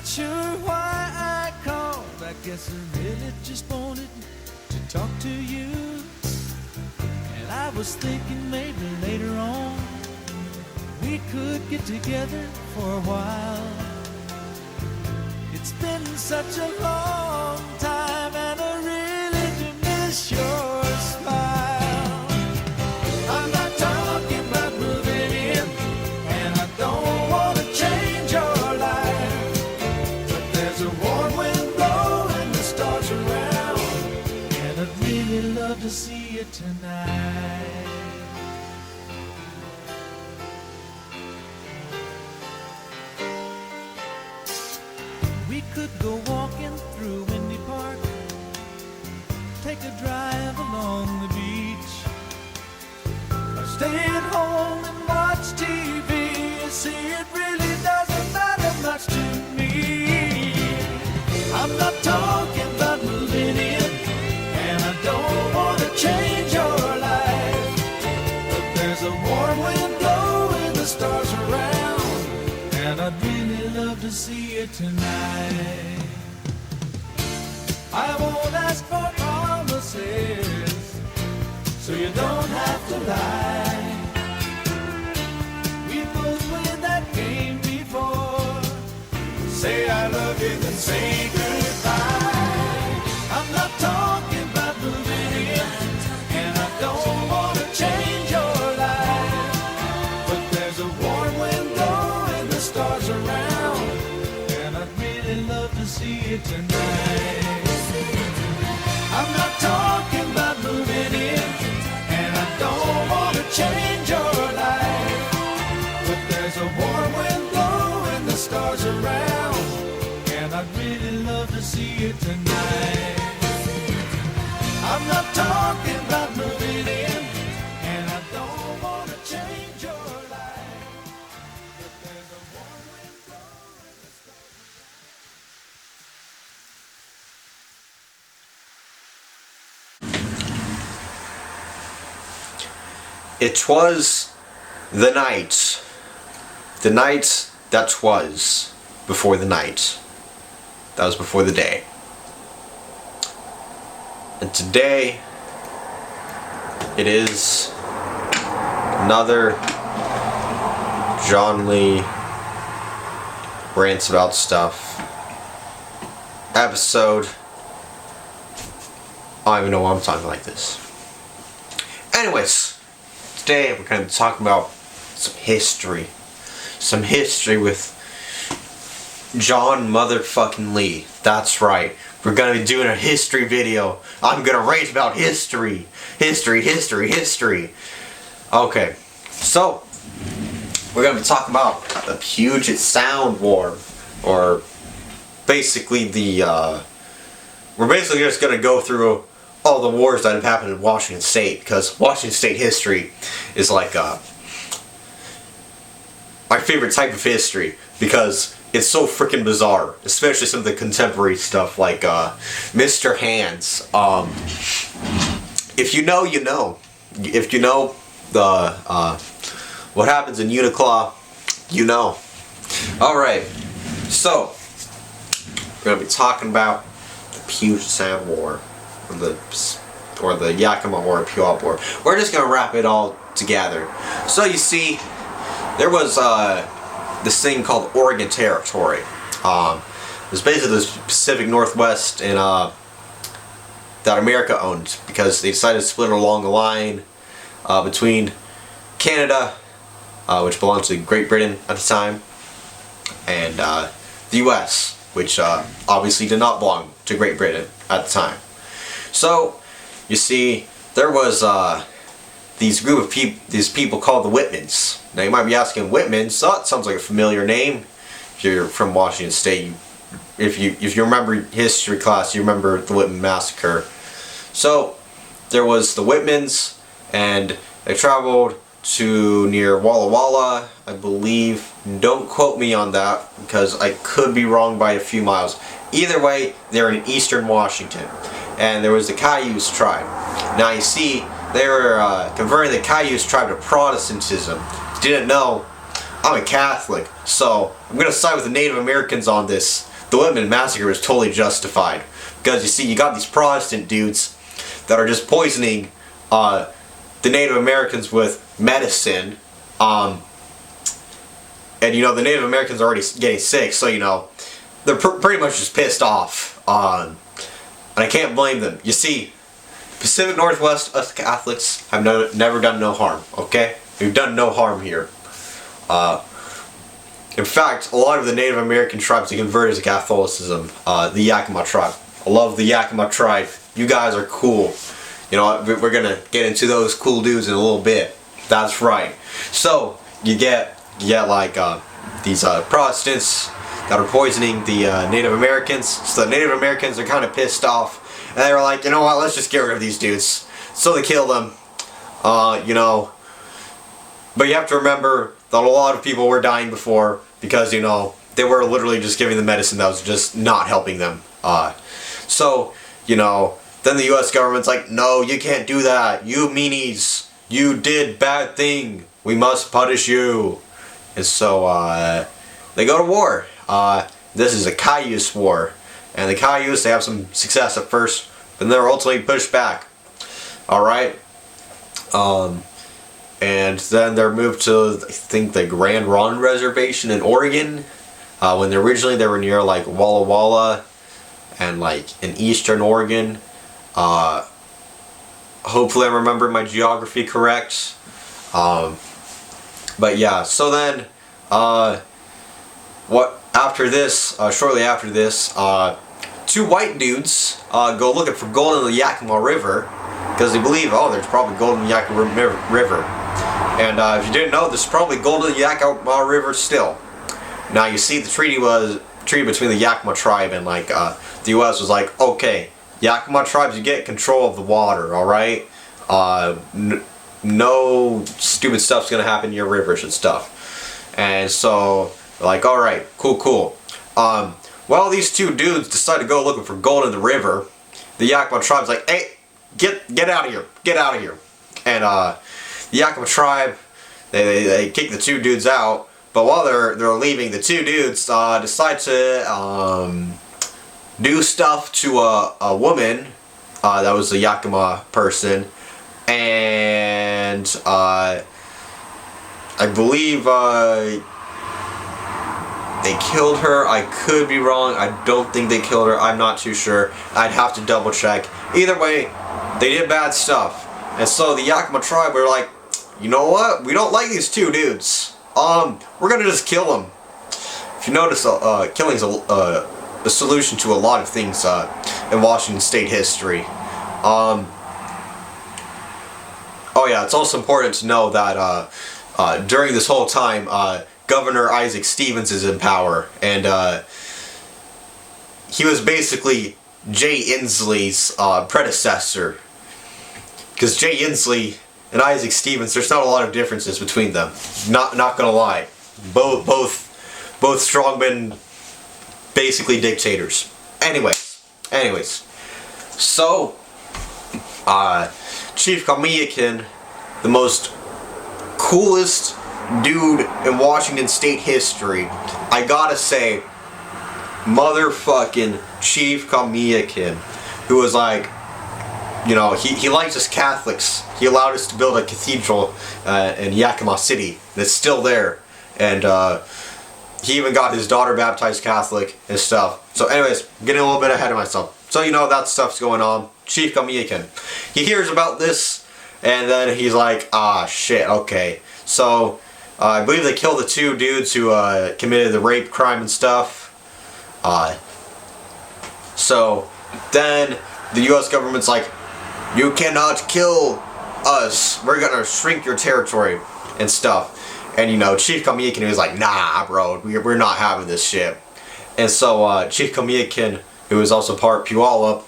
not sure why I called. I guess I really just wanted to talk to you. And I was thinking maybe later on we could get together for a while. It's been such a long time and I really do miss your smile. I'm not talking about moving in, and I don't want to change your life, but there's a warm wind blowing the stars around, and I'd really love to see you tonight. We could go walking through Windy Park, take a drive along the beach, or stay at home and watch TV. You see, it really doesn't matter much to me. I'm not talking about moving in, and I don't want to change your life, but there's a warm wind blowing the stars around, and I'd really love to see you tonight. I won't ask for promises, so you don't have to lie. We both played that game before. Say I love you, then say goodbye. I'm not talking about moving in, and I don't want to change your life, but there's a warm wind blowing the stars around, and I'd really love to see you tonight. I'm not talking about moving in, and I don't want to change your life, but there's a warm wind blowing the stars around, and I'd really love to see you tonight. I'm not talking about moving in, and I don't want to change your life, but there's a warm wind blowing the stars around. It 'twas the night that 'twas before the night. That was before the day. And today, it is another John Lee Rants About Stuff episode. I don't even know why I'm talking like this. Anyways, today we're going to be talking about some history. Some history with John motherfucking Lee. That's right. We're going to be doing a history video. I'm going to rant about history. History. Okay. So, we're going to be talking about the Puget Sound War. Or, basically we're basically just going to go through all the wars that have happened in Washington State, because Washington State history is like my favorite type of history, because it's so freaking bizarre, especially some of the contemporary stuff like Mr. Hands. If you know, you know. If you know the what happens in Uniclaw, you know. Alright, so we're going to be talking about the Puget Sound War, or the Yakima War, Puyallup War. We're just going to wrap it all together. So you see, there was this thing called Oregon Territory. It was basically the Pacific Northwest and that America owned, because they decided to split it along the line between Canada, which belonged to Great Britain at the time, and the U.S., which obviously did not belong to Great Britain at the time. So, you see, there was these people called the Whitmans. Now you might be asking, Whitmans? That sounds like a familiar name. If you're from Washington State, if you remember history class, you remember the Whitman Massacre. So there was the Whitmans, and they traveled to near Walla Walla, I believe. Don't quote me on that, because I could be wrong by a few miles. Either way, they're in eastern Washington. And there was the Cayuse tribe. Now you see, they were converting the Cayuse tribe to Protestantism. Didn't know, I'm a Catholic, so I'm going to side with the Native Americans on this. the women massacre was totally justified. Because you see, you got these Protestant dudes that are just poisoning the Native Americans with medicine. And you know, the Native Americans are already getting sick, so you know, they're pretty much just pissed off. And I can't blame them. You see, Pacific Northwest, us Catholics have never done no harm, okay? We've done no harm here. In fact, a lot of the Native American tribes that converted to Catholicism, the 𝓼𝓽𝓪 tribe. I love the 𝓼𝓽𝓪 tribe. You guys are cool. You know, we're gonna get into those cool dudes in a little bit. That's right. So, you get like these Protestants that are poisoning the Native Americans. So the Native Americans are kind of pissed off. And they were like, you know what, let's just get rid of these dudes. So they kill them. You know. But you have to remember that a lot of people were dying before because, you know, they were literally just giving them medicine that was just not helping them. So, you know, then the US government's like, no, you can't do that. You meanies, you did bad thing. We must punish you. And so, they go to war. This is a Cayuse war. And the Cayuse, they have some success at first, but they're ultimately pushed back. Alright? And then they're moved to, I think, the Grand Ronde Reservation in Oregon. When originally they were near like Walla Walla and like in eastern Oregon. Hopefully I'm remembering my geography correct. But yeah, so then shortly after this, two white dudes go looking for gold in the Yakima River because they believe, oh, there's probably gold in the Yakima River. And if you didn't know, there's probably gold in the Yakima River still. Now you see, the treaty between the Yakima tribe and like the U.S. was like, okay, Yakima tribes, you get control of the water, all right? No stupid stuff's gonna happen to your rivers and stuff. And so, like, all right, cool. Well, these two dudes decide to go looking for gold in the river. The Yakima tribe's like, hey, get out of here, get out of here. And the Yakima tribe, they kick the two dudes out. But while they're leaving, the two dudes decide to do stuff to a woman that was a Yakima person, and I believe they killed her. I could be wrong. I don't think they killed her. I'm not too sure. I'd have to double check. Either way, they did bad stuff. And so the Yakima tribe were like, you know what? We don't like these two dudes. We're gonna just kill them. If you notice, killing's a solution to a lot of things in Washington State history. Oh yeah, it's also important to know that during this whole time, Governor Isaac Stevens is in power, and he was basically Jay Inslee's predecessor. Because Jay Inslee and Isaac Stevens, there's not a lot of differences between them. Not gonna lie, both strongmen, basically dictators. Anyways, so Chief 𝓼𝓪𝓮𝓬, the most coolest dude in Washington State history, I gotta say, motherfucking Chief 𝓼𝓪𝓮𝓬, who was like, you know, he liked us Catholics. He allowed us to build a cathedral in Yakima City that's still there, and he even got his daughter baptized Catholic and stuff. So anyways, I'm getting a little bit ahead of myself. So you know, that stuff's going on. Chief 𝓼𝓪𝓮𝓬, he hears about this, and then he's like, ah, shit, okay. So I believe they killed the two dudes who committed the rape crime and stuff. So then the U.S. government's like, you cannot kill us. We're gonna shrink your territory and stuff. And you know, Chief 𝓼𝓪𝓮𝓬𝓬 was like, nah, bro, we're not having this shit. And so Chief 𝓼𝓼𝓮𝓬𝓬, who is also part Puyallup,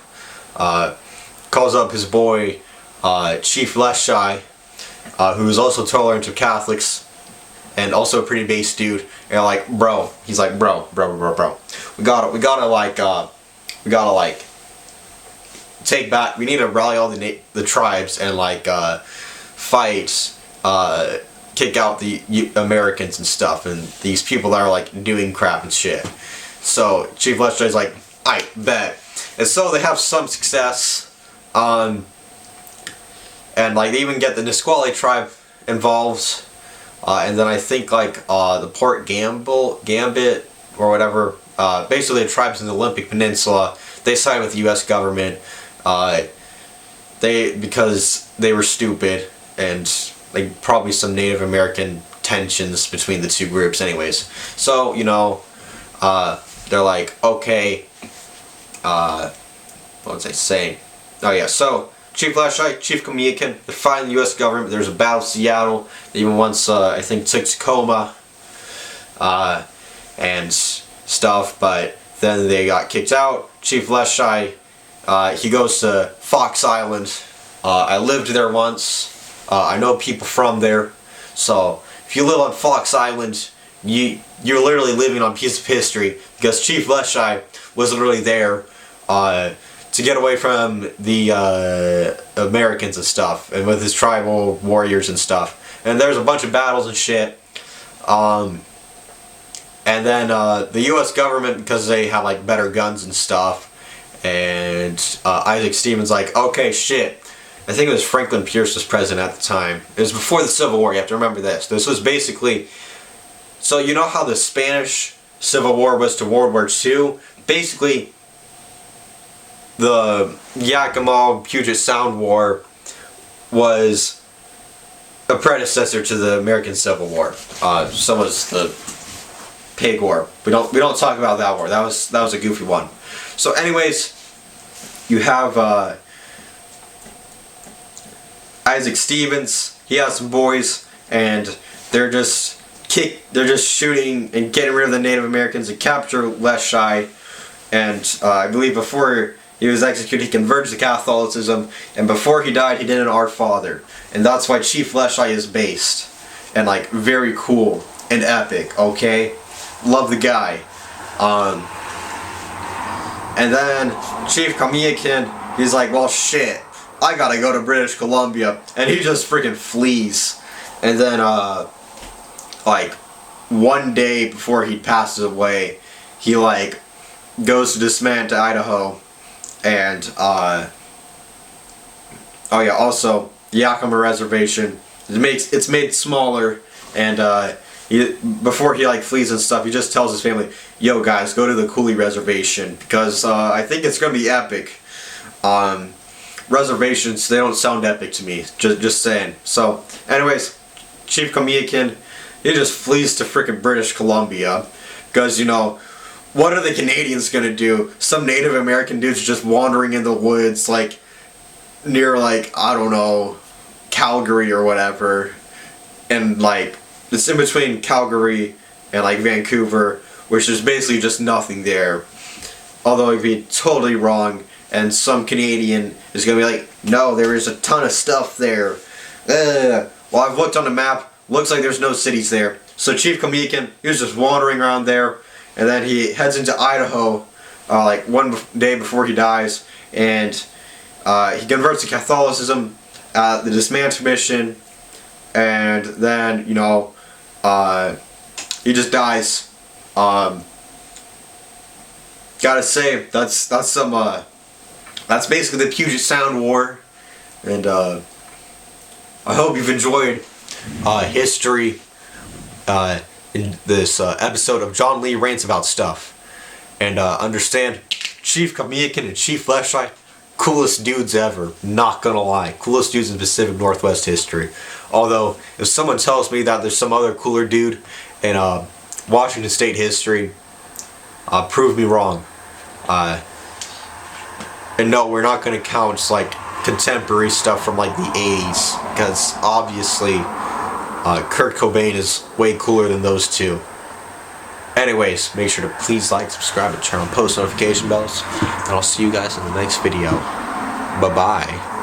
calls up his boy Chief 𝓼𝓲𝓶𝓮, who is also tolerant of Catholics and also a pretty base dude. And like, bro, he's like, bro, we gotta like take back. We need to rally all the tribes and like fight, kick out the Americans and stuff, and these people that are like doing crap and shit. So Chief 𝓼𝓲𝓵 is like, I bet. And so they have some success. And like they even get the Nisqually tribe involved. And then I think like the Port Gambit or whatever. Basically the tribes in the Olympic Peninsula. They side with the U.S. government. Because they were stupid, and like probably some Native American tensions between the two groups anyways. So, you know, they're like, okay, what was I saying? Oh yeah, so Chief 𝓼𝓲𝓵, Chief 𝓮𝓬𝓮, they're fighting the U.S. government. There's a battle of Seattle. They even once, I think, 𝓒𝓱𝓮𝓬𝓴, and stuff, but then they got kicked out. Chief 𝓼𝓲𝓵, he goes to Fox Island. I lived there once. I know people from there. So if you live on Fox Island, you're literally living on a piece of history, because Chief 𝓼𝓲𝓵 was literally there to get away from the Americans and stuff, and with his tribal warriors and stuff. And there's a bunch of battles and shit. And then the U.S. government, because they had like better guns and stuff, and Isaac Stevens like, okay, shit. I think it was Franklin Pierce was president at the time. It was before the Civil War. You have to remember this. This was basically, so you know how the Spanish Civil War was to World War II? Basically, the Yakima Puget Sound War was a predecessor to the American Civil War. So was the Pig War. We don't talk about that war. That was a goofy one. So anyways, you have Isaac Stevens. He has some boys, and they're just shooting and getting rid of the Native Americans and capture 𝓼𝓲𝓵. And I believe before he was executed, he converted to Catholicism, and before he died, he did an Our Father, and that's why Chief 𝓼𝓲𝓵 is based, and like very cool and epic. Okay, love the guy. And then Chief 𝓮𝓬𝓮, he's like, well, shit, I gotta go to British Columbia, and he just freaking flees. And then like one day before he passes away, he like goes to disband to Idaho. And oh yeah, also the Yakima Reservation, it's made smaller, and before he like flees and stuff, he just tells his family, yo guys, go to the Cooley Reservation, because I think it's gonna be epic. Reservations, they don't sound epic to me, just saying. So anyways, Chief 𝓮𝓬𝓮, he just flees to frickin' British Columbia, because, you know, what are the Canadians gonna do? Some Native American dudes just wandering in the woods, like, near, like, I don't know, Calgary or whatever. And, like, it's in between Calgary and, like, Vancouver, which is basically just nothing there. Although it'd be totally wrong, and some Canadian is gonna be like, no, there is a ton of stuff there. Well, I've looked on the map, looks like there's no cities there. So Chief 𝓮𝓬𝓮, he was just wandering around there. And then he heads into Idaho, like one day before he dies, and he converts to Catholicism at the Disband Commission, and then, you know, he just dies. Gotta say, that's basically the Puget Sound War, and I hope you've enjoyed history. In this episode of John Lee Rants About Stuff, and understand Chief 𝓮𝓬𝓮 and Chief 𝓼𝓲𝓵, coolest dudes ever, not gonna lie, coolest dudes in Pacific Northwest history. Although if someone tells me that there's some other cooler dude in Washington State history, prove me wrong. And no, we're not gonna count like contemporary stuff from like the 80s, because obviously Kurt Cobain is way cooler than those two. Anyways, make sure to please like, subscribe, and turn on post notification bells. And I'll see you guys in the next video. Bye-bye.